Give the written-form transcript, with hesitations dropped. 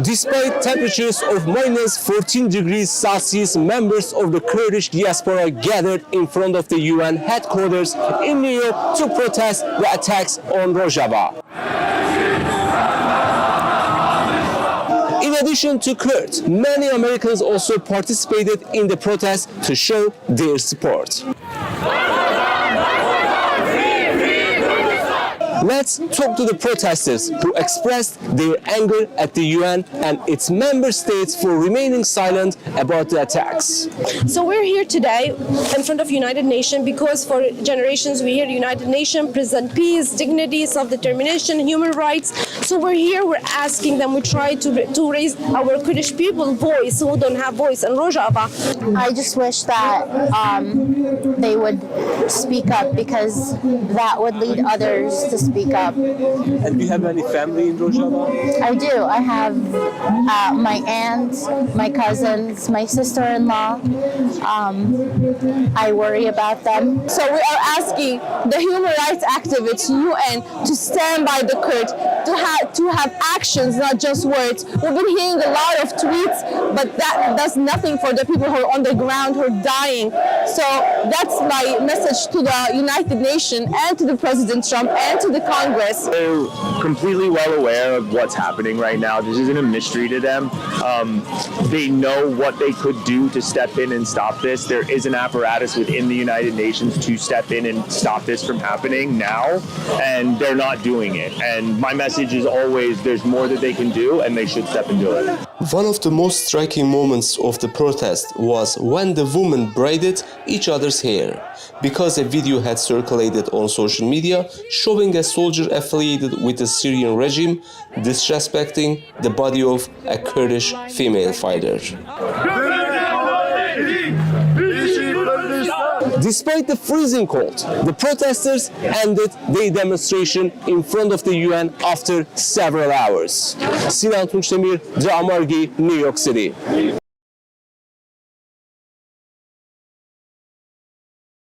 Despite temperatures of minus 14 degrees Celsius, members of the Kurdish diaspora gathered in front of the UN headquarters in New York to protest the attacks on Rojava. In addition to Kurds, many Americans also participated in the protest to show their support. Let's talk to the protesters who expressed their anger at the UN and its member states for remaining silent about the attacks. So we're here today in front of United Nations because for generations we hear United Nations present peace, dignity, self-determination, human rights. So we're here, we're asking them, we try to raise our Kurdish people voice who don't have voice in Rojava. I just wish that they would speak up because that would lead others to speak up. And do you have any family in Rojava? I do. I have my aunt, my cousins, my sister-in-law. I worry about them. So we are asking the human rights activists, UN, to stand by the Kurds, to have actions, not just words. We've been hearing a lot of tweets, but that does nothing for the people who are on the ground, who are dying. So that's my message to the United Nations and to the President Trump and to the Congress. They're completely well aware of what's happening right now. This isn't a mystery to them. They know what they could do to step in and stop this. There is an apparatus within the United Nations to step in and stop this from happening now, and they're not doing it. And my message is always there's more that they can do, and they should step and do it. One of the most striking moments of the protest was when the women braided each other's hair, because a video had circulated on social media showing a soldier affiliated with the Syrian regime disrespecting the body of a Kurdish female fighter. Despite the freezing cold, the protesters ended their demonstration in front of the UN after several hours. Sinan Tunçdemir, New York City.